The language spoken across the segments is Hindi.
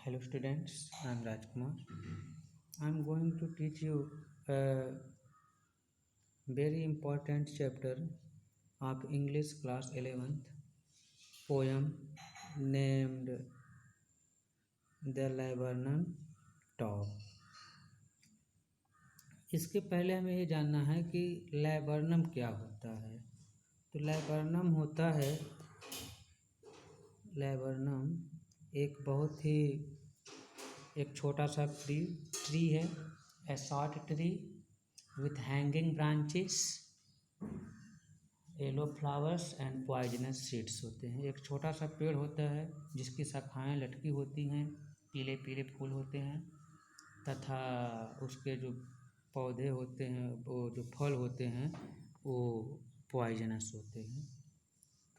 Hello students, I am Rajkumar. I am going to teach you a very important chapter of English class 11th poem named The Laburnum Top. इसके पहले हमें ये जानना है कि लैबर्नम क्या होता है। तो लैबर्नम होता है, लैबर्नम एक बहुत ही एक छोटा सा ट्री है, ए short tree with hanging branches, yellow flowers and poisonous seeds होते हैं। एक छोटा सा पेड़ होता है जिसकी शाखाएं लटकी होती हैं, पीले पीले फूल होते हैं तथा उसके जो पौधे होते हैं, वो जो फल होते हैं वो पॉइजनस होते हैं।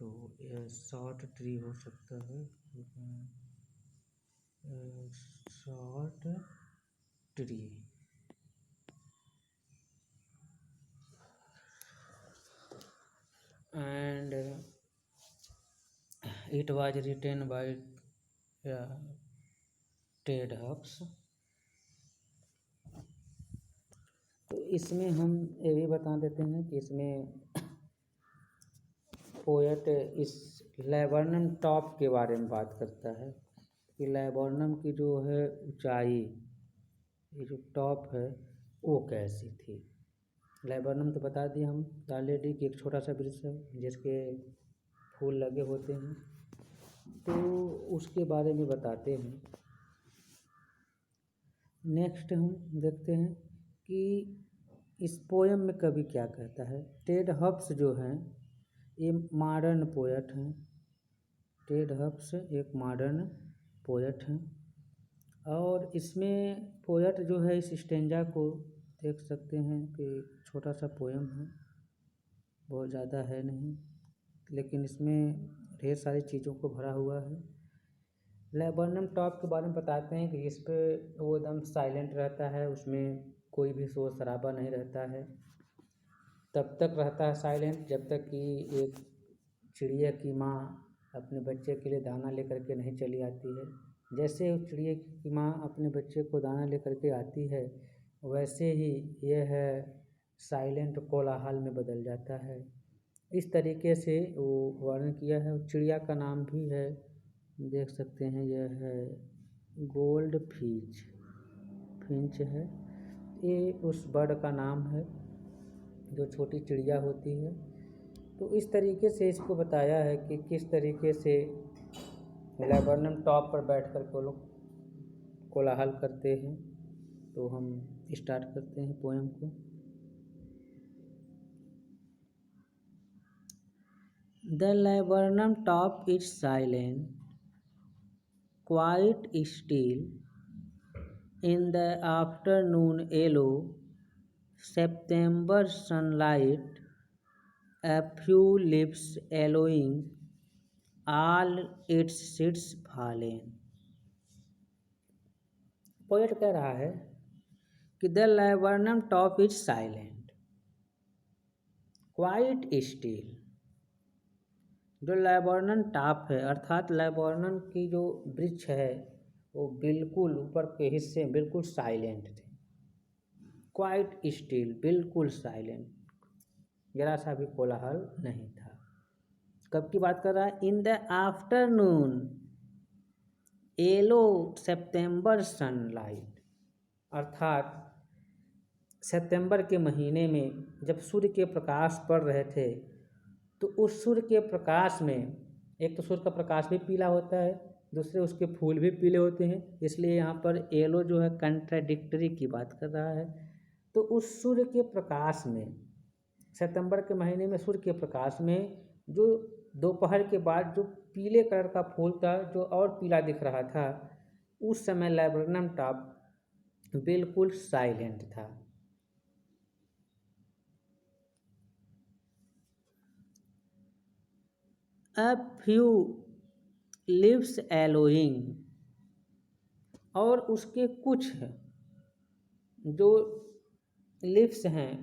तो शॉर्ट ट्री हो सकता है, short tree. And it was written by Ted Hughes. तो इसमें हम ये भी बता देते हैं कि इसमें पोएट इस लैबर्नम टॉप के बारे में बात करता है कि लैबर्नम की जो है ऊंचाई, ये जो टॉप है वो कैसी थी। लैबर्नम तो बता दिए हम ऑलरेडी कि एक छोटा सा वृक्ष है जिसके फूल लगे होते हैं, तो उसके बारे में बताते हैं। नेक्स्ट हम देखते हैं कि इस पोएम में कवि क्या कहता है। टेड हब्स जो हैं ये मॉडर्न पोएट हैं। टेड हब्स एक मॉडर्न पोएट हैं और इसमें पोएट जो है इस स्टेंजा को देख सकते हैं कि छोटा सा पोएम है, बहुत ज़्यादा है नहीं, लेकिन इसमें ढेर सारी चीज़ों को भरा हुआ है। लैबर्नम टॉप के बारे में बताते हैं कि इस पे वो एकदम साइलेंट रहता है, उसमें कोई भी शोर शराबा नहीं रहता है। तब तक रहता है साइलेंट जब तक कि एक चिड़िया की माँ अपने बच्चे के लिए दाना लेकर के नहीं चली आती है। जैसे उस चिड़िया की माँ अपने बच्चे को दाना लेकर के आती है, वैसे ही यह है साइलेंट कोलाहल में बदल जाता है। इस तरीके से वो वर्णन किया है। चिड़िया का नाम भी है, देख सकते हैं, यह है गोल्ड फिंच है। ये उस बर्ड का नाम है जो छोटी चिड़िया होती है। तो इस तरीके से इसको बताया है कि किस तरीके से लैबर्नम टॉप पर बैठ कर के लोग कोलाहल करते हैं। तो हम स्टार्ट करते हैं पोएम को। The laburnum top is silent, quite still. In the afternoon yellow September sunlight, a few leaves yellowing, all its seeds fallen. Poet कह रहा है कि the laburnum top is silent, quite still. जो लैबर्नम टॉप है अर्थात लैबर्नम की जो वृक्ष है वो बिल्कुल ऊपर के हिस्से बिल्कुल साइलेंट थे। क्वाइट स्टिल, बिल्कुल साइलेंट, जरा सा भी कोलाहल नहीं था। कब की बात कर रहा है? In the afternoon yellow September sunlight, अर्थात सितंबर के महीने में जब सूर्य के प्रकाश पड़ रहे थे, तो उस सूर्य के प्रकाश में एक तो सूर्य का प्रकाश भी पीला होता है, दूसरे उसके फूल भी पीले होते हैं, इसलिए यहाँ पर येलो जो है कंट्राडिक्टरी की बात कर रहा है। तो उस सूर्य के प्रकाश में, सितंबर के महीने में सूर्य के प्रकाश में जो दोपहर के बाद जो पीले कलर का फूल था जो और पीला दिख रहा था, उस समय लैबर्नम टॉप बिल्कुल साइलेंट था। A few leaves yellowing, और उसके कुछ जो लीव्स हैं,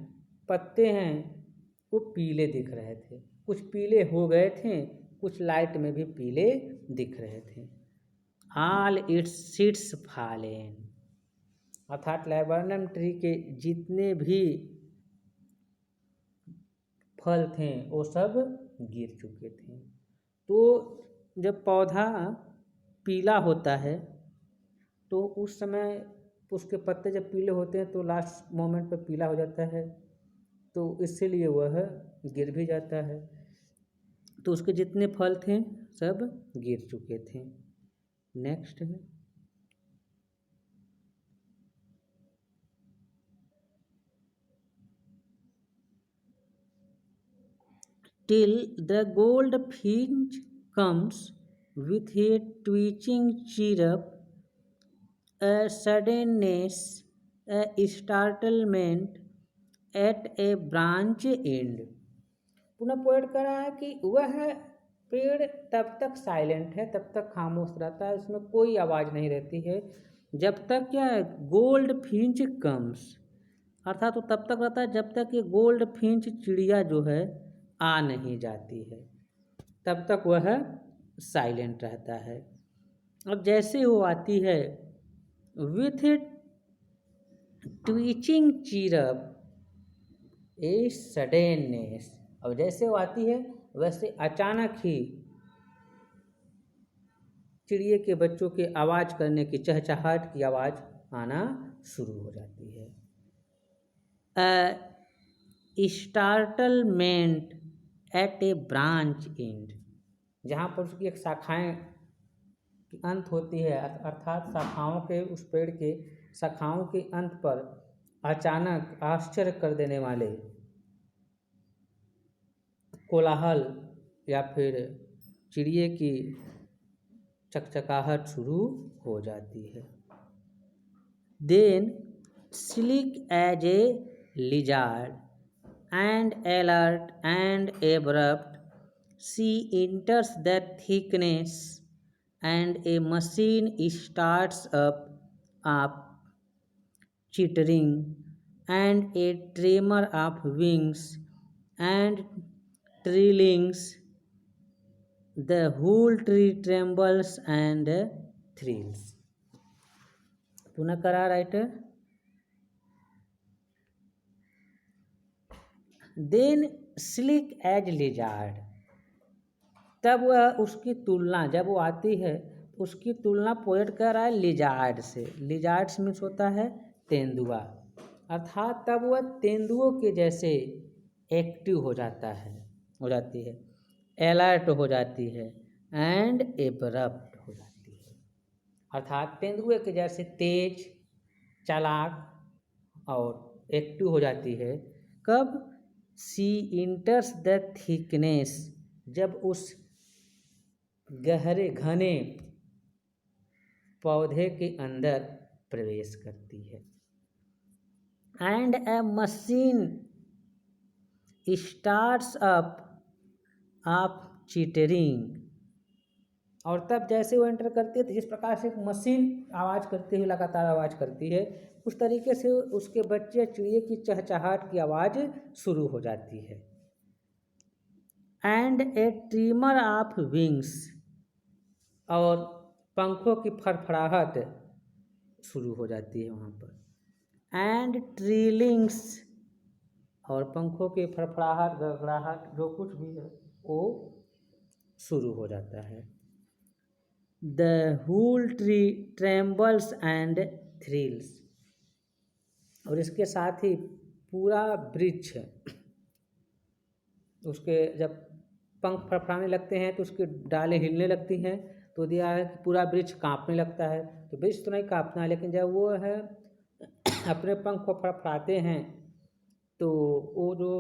पत्ते हैं, वो पीले दिख रहे थे। कुछ पीले हो गए थे, कुछ लाइट में भी पीले दिख रहे थे। ऑल इट्स सीड्स फॉलेन, अर्थात लैबर्नम ट्री के जितने भी फल थे वो सब गिर चुके थे। तो जब पौधा पीला होता है तो उस समय उसके पत्ते जब पीले होते हैं तो लास्ट मोमेंट पर पीला हो जाता है, तो इसीलिए वह गिर भी जाता है। तो उसके जितने फल थे सब गिर चुके थे। नेक्स्ट है till the goldfinch comes with a twitching chirp, a suddenness, a startlement at a branch end। पुनः पोएट कह रहा है कि वह पेड़ तब तक साइलेंट है, तब तक खामोश रहता है, उसमें कोई आवाज़ नहीं रहती है जब तक क्या है गोल्ड फिंच कम्स, अर्थात वो तब तक रहता है जब तक ये गोल्ड फिंच चिड़िया जो है आ नहीं जाती है, तब तक वह साइलेंट रहता है। अब जैसे वो आती है विथ ट्विचिंग चीरप ए सडेननेस, अब जैसे वो आती है वैसे अचानक ही चिड़िए के बच्चों के आवाज़ करने की, चहचहाहट की आवाज़ आना शुरू हो जाती है। Startlement at a branch end, जहाँ पर उसकी एक शाखाएं की अंत होती है, अर्थात शाखाओं के उस पेड़ के शाखाओं के अंत पर अचानक आश्चर्य कर देने वाले कोलाहल या फिर चिड़िए की चकचकाहट शुरू हो जाती है। Then slick as a lizard and alert and abrupt, she enters that thickness and a machine starts up chittering and a tremor of wings and trillings, the whole tree trembles and thrills। पुनः करा writer, then slick as lizard, तब वह उसकी तुलना, जब वो आती है उसकी तुलना पोएट कर रहा है लिजार्ड से। लिजार्ड्स मीन्स होता है तेंदुआ, अर्थात तब वह तेंदुओं के जैसे एक्टिव हो जाता है, हो जाती है, अलर्ट हो जाती है एंड एब्रप्ट हो जाती है, अर्थात तेंदुए के जैसे तेज, चालाक और एक्टिव हो जाती है। कब? सी इंटर्स द थिकनेस, जब उस गहरे घने पौधे के अंदर प्रवेश करती है। And A machine starts up chittering, और तब जैसे वो एंटर करती है तो जिस प्रकार से एक मशीन आवाज़ करती हुई लगातार आवाज़ करती है, उस तरीके से उसके बच्चे चिड़िए की चहचहाहट की आवाज़ शुरू हो जाती है। And A trimmer of wings, और पंखों की फड़फड़ाहट शुरू हो जाती है वहाँ पर। एंड ट्रिलिंग्स, और पंखों की फड़फड़ाहट, गड़गड़ाहट, जो कुछ भी है वो शुरू हो जाता है। The whole tree trembles and thrills, और इसके साथ ही पूरा वृक्ष, उसके जब पंख फड़फड़ाने लगते हैं तो उसकी डालें हिलने लगती हैं, तो दिया है कि पूरा वृक्ष कांपने लगता है। तो वृक्ष तो नहीं कांपना है, लेकिन जब वो है अपने पंख को फड़फड़ाते हैं तो वो जो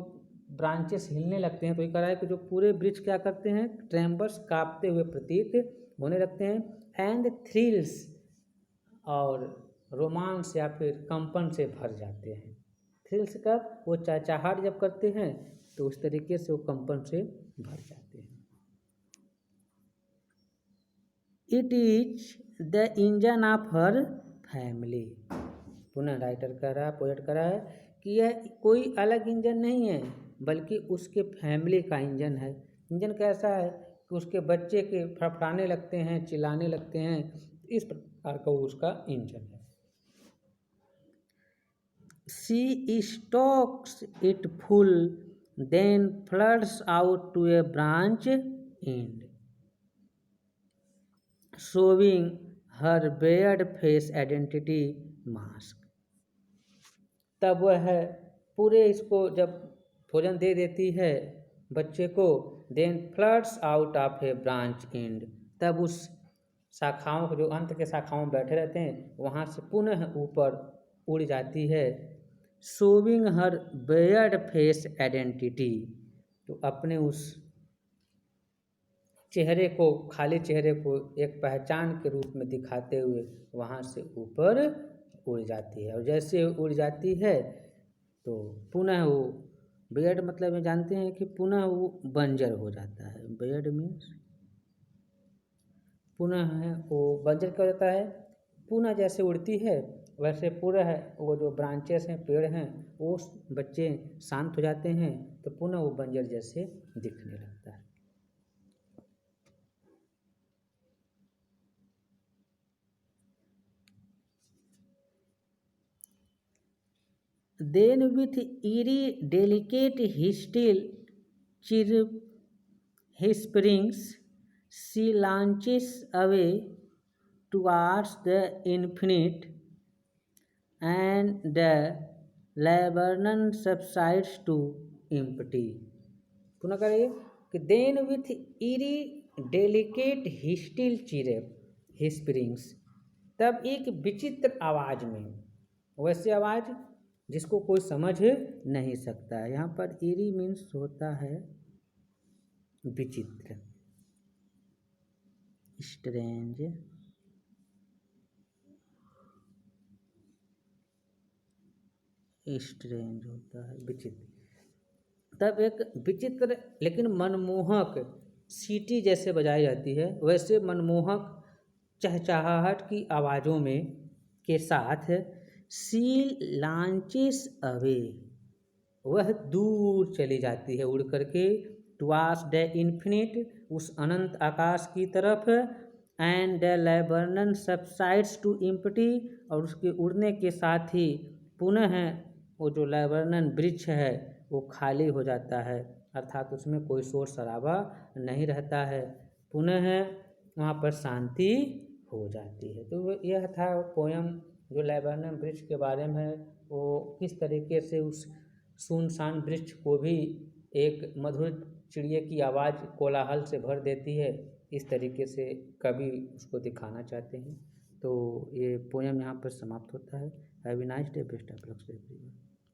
ब्रांचेस हिलने लगते हैं, तो ये कह रहा है कि जो पूरे वृक्ष क्या करते हैं, ट्रेम्बल्स, कांपते हुए प्रतीत होने लगते हैं। एंड थ्रिल्स, और रोमांस या फिर कंपन से भर जाते हैं। थ्रिल्स कब? वो चहचहाहट जब करते हैं तो उस तरीके से वो कंपन से भर जाते हैं। It is the engine of her family, पुनः राइटर कह रहा है, पोएट कह रहा है कि यह कोई अलग इंजन नहीं है बल्कि उसके फैमिली का इंजन है। इंजन कैसा है कि उसके बच्चे के फड़फड़ाने लगते हैं, चिल्लाने लगते हैं, इस प्रकार का वो उसका इंजन है। She stocks it full, then flirts out to a branch end, showing her bared face identity mask. तब वह पूरे इसको जब भोजन दे देती है बच्चे को, then floods out of a branch end, तब उस शाखाओं को, जो अंत के शाखाओं में बैठे रहते हैं, वहाँ से पुनः ऊपर उड़ जाती है। शोविंग हर बेयर्ड फेस आइडेंटिटी, तो अपने उस चेहरे को, खाली चेहरे को एक पहचान के रूप में दिखाते हुए वहाँ से ऊपर उड़ जाती है। और जैसे उड़ जाती है तो पुनः वो, बेयर्ड मतलब ये जानते हैं कि पुनः वो बंजर हो जाता है। बेयर्ड मीन्स पुनः है, वो बंजर क्या हो जाता है, पुनः जैसे उड़ती है वैसे पूरा है, वो जो ब्रांचेस हैं, पेड़ हैं, वो बच्चे शांत हो जाते हैं तो पुनः वो बंजर जैसे दिखने लगता है। Then with eerie, delicate, still chirp springs, she launches away towards the infinite, and the laburnum subsides to empty. पुनः करिए कि then with eerie, delicate, still chirp springs, तब एक विचित्र आवाज में, वैसे आवाज जिसको कोई समझ नहीं सकता है। यहाँ पर ईरी मीन्स होता है विचित्र, स्ट्रेंज, स्ट्रेंज होता है विचित्र। तब एक विचित्र लेकिन मनमोहक सीटी जैसे बजाई जाती है, वैसे मनमोहक चहचहाहट की आवाज़ों में के साथ सी लॉन्चेस अवे, वह दूर चली जाती है उड़ करके, टुवार्ड्स द इन्फिनिट, उस अनंत आकाश की तरफ, and the laburnum subsides to empty, और उसके उड़ने के साथ ही पुनः वो जो लाइबर्नन वृक्ष है वो खाली हो जाता है, अर्थात उसमें कोई शोर शराबा नहीं रहता है, पुनः वहाँ पर शांति हो जाती है। तो यह था पोयम जो लाइबर्नन वृक्ष के बारे में है, वो किस तरीके से उस सुनसान वृक्ष को भी एक मधुर चिड़िया की आवाज़ कोलाहल से भर देती है, इस तरीके से कवि उसको दिखाना चाहते हैं। तो ये पोयम यहाँ पर समाप्त होता है। Have a nice day, best of luck everyone.